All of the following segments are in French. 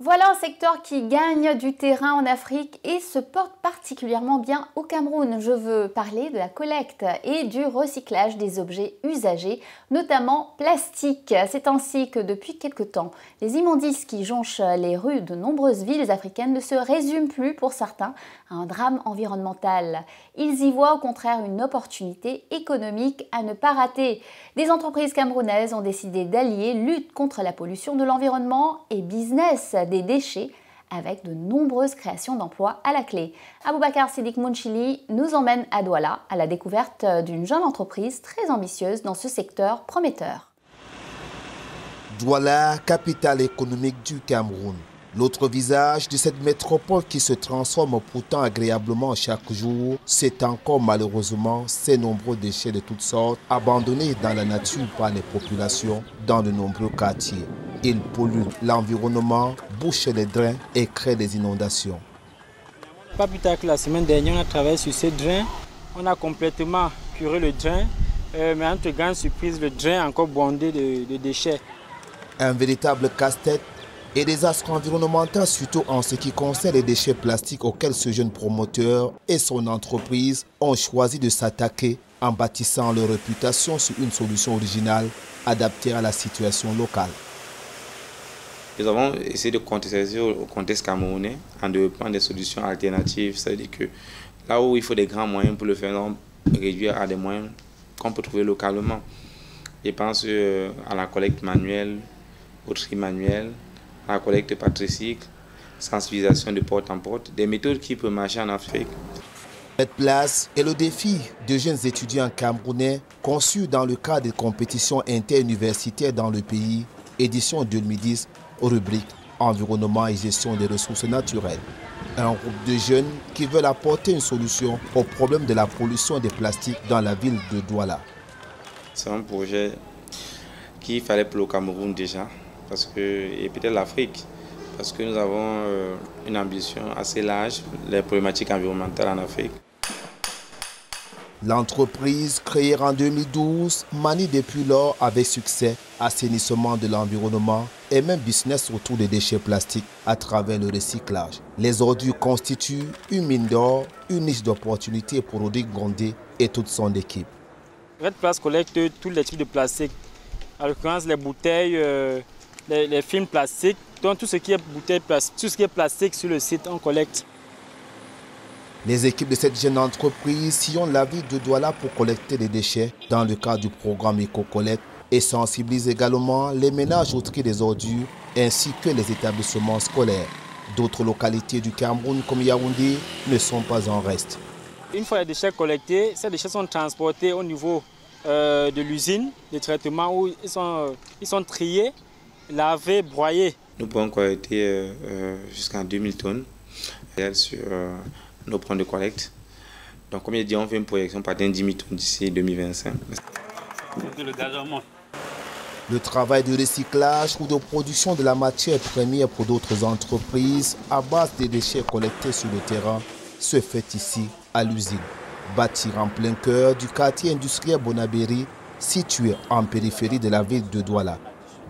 Voilà un secteur qui gagne du terrain en Afrique et se porte particulièrement bien au Cameroun. Je veux parler de la collecte et du recyclage des objets usagés, notamment plastiques. C'est ainsi que depuis quelque temps, les immondices qui jonchent les rues de nombreuses villes africaines ne se résument plus pour certains à un drame environnemental. Ils y voient au contraire une opportunité économique à ne pas rater. Des entreprises camerounaises ont décidé d'allier lutte contre la pollution de l'environnement et business des déchets avec de nombreuses créations d'emplois à la clé. Aboubacar Sidik Mounchili nous emmène à Douala à la découverte d'une jeune entreprise très ambitieuse dans ce secteur prometteur. Douala, capitale économique du Cameroun. L'autre visage de cette métropole qui se transforme pourtant agréablement chaque jour, c'est encore malheureusement ces nombreux déchets de toutes sortes abandonnés dans la nature par les populations dans de nombreux quartiers. Ils polluent l'environnement, bouchent les drains et créent des inondations. Pas plus tard que la semaine dernière, on a travaillé sur ces drains. On a complètement curé le drain, mais entre grandes surprises, le drain est encore bondé de déchets. Un véritable casse-tête et désastre environnemental, surtout en ce qui concerne les déchets plastiques auxquels ce jeune promoteur et son entreprise ont choisi de s'attaquer en bâtissant leur réputation sur une solution originale adaptée à la situation locale. Nous avons essayé de contextualiser au contexte camerounais en développant des solutions alternatives. C'est-à-dire que là où il faut des grands moyens pour le faire, on réduire à des moyens qu'on peut trouver localement. Je pense à la collecte manuelle, au tri manuel, à la collecte par tricycle, sensibilisation de porte en porte, des méthodes qui peuvent marcher en Afrique. Cette place est le défi de jeunes étudiants camerounais conçus dans le cadre des compétitions interuniversitaires dans le pays, édition 2010, rubrique environnement et gestion des ressources naturelles. Un groupe de jeunes qui veulent apporter une solution au problème de la pollution des plastiques dans la ville de Douala. C'est un projet qu'il fallait pour le Cameroun déjà, et peut-être l'Afrique, parce que nous avons une ambition assez large pour les problématiques environnementales en Afrique. L'entreprise, créée en 2012, manie depuis lors avec succès assainissement de l'environnement et même business autour des déchets plastiques à travers le recyclage. Les ordures constituent une mine d'or, une niche d'opportunités pour Rodrigue Gondé et toute son équipe. Red Place collecte tous les types de plastique, en l'occurrence les bouteilles, les films plastiques, donc tout ce qui est bouteilles plastiques, tout ce qui est plastique sur le site, on collecte. Les équipes de cette jeune entreprise sillonnent la ville de Douala pour collecter les déchets dans le cadre du programme Eco-Collecte et sensibilisent également les ménages au tri des ordures ainsi que les établissements scolaires. D'autres localités du Cameroun comme Yaoundé ne sont pas en reste. Une fois les déchets collectés, ces déchets sont transportés au niveau de l'usine de traitement où ils sont triés, lavés, broyés. Nous pouvons collecter jusqu'à 2000 tonnes sur nos points de collecte. Donc, comme je dis, on fait une projection pour atteindre 10 000 tonnes d'ici 2025. Le travail de recyclage ou de production de la matière première pour d'autres entreprises à base des déchets collectés sur le terrain se fait ici à l'usine, bâtie en plein cœur du quartier industriel Bonabéry, situé en périphérie de la ville de Douala.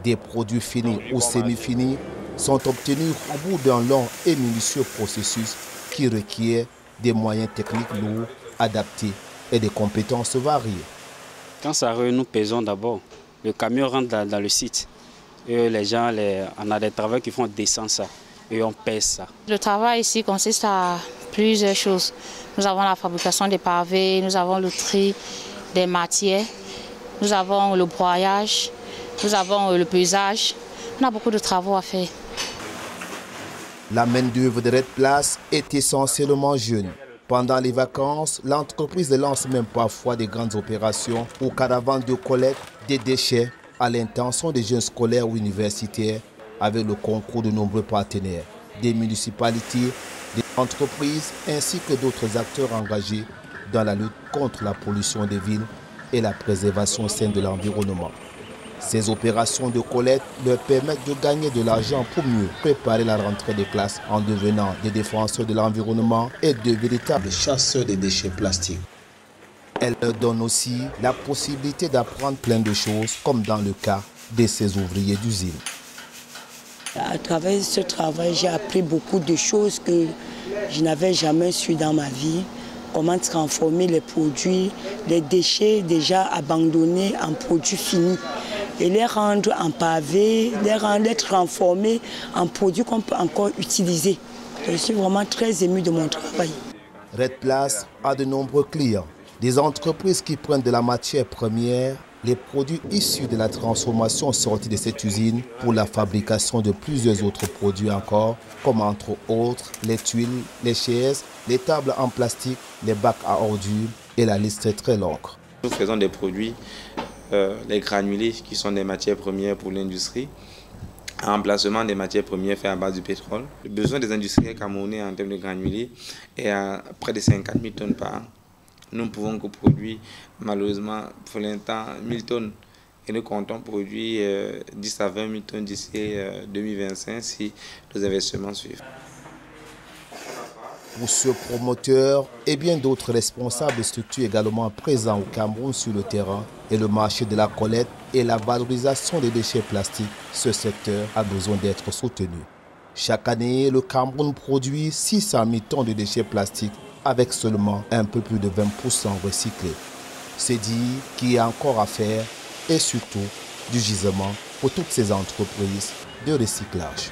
Des produits finis ou semi-finis sont obtenus au bout d'un long et minutieux processus qui requiert des moyens techniques lourds, adaptés et des compétences variées. Quand ça arrive, nous pesons d'abord. Le camion rentre dans le site. Et les gens, on a des travaux qui font descendre ça. Et on pèse ça. Le travail ici consiste à plusieurs choses. Nous avons la fabrication des pavés, nous avons le tri des matières, nous avons le broyage, nous avons le pesage. On a beaucoup de travaux à faire. La main-d'œuvre de Red Place est essentiellement jeune. Pendant les vacances, l'entreprise lance même parfois des grandes opérations ou caravanes de collecte des déchets à l'intention des jeunes scolaires ou universitaires avec le concours de nombreux partenaires, des municipalités, des entreprises ainsi que d'autres acteurs engagés dans la lutte contre la pollution des villes et la préservation saine de l'environnement. Ces opérations de collecte leur permettent de gagner de l'argent pour mieux préparer la rentrée des classes en devenant des défenseurs de l'environnement et de véritables chasseurs des déchets plastiques. Elles leur donnent aussi la possibilité d'apprendre plein de choses comme dans le cas de ces ouvriers d'usine. À travers ce travail, j'ai appris beaucoup de choses que je n'avais jamais su dans ma vie. Comment transformer les produits, les déchets déjà abandonnés en produits finis et les rendre en pavés, les transformer en produits qu'on peut encore utiliser. Je suis vraiment très émue de mon travail. Red Place a de nombreux clients, des entreprises qui prennent de la matière première, les produits issus de la transformation sortis de cette usine pour la fabrication de plusieurs autres produits encore, comme entre autres les tuiles, les chaises, les tables en plastique, les bacs à ordures et la liste est très longue. Nous faisons des produits, les granulés qui sont des matières premières pour l'industrie, en remplacement des matières premières faites à base du pétrole. Le besoin des industriels camerounais en termes de granulés est à près de 50 000 tonnes par an. Nous ne pouvons que produire, malheureusement, pour l'instant, 1000 tonnes. Et nous comptons produire 10 à 20 000 tonnes d'ici 2025 si nos investissements suivent. Pour ce promoteur et bien d'autres responsables de structures également présents au Cameroun sur le terrain et le marché de la collecte et la valorisation des déchets plastiques, ce secteur a besoin d'être soutenu. Chaque année, le Cameroun produit 600 000 tonnes de déchets plastiques avec seulement un peu plus de 20% recyclés. C'est dit qu'il y a encore à faire et surtout du gisement pour toutes ces entreprises de recyclage.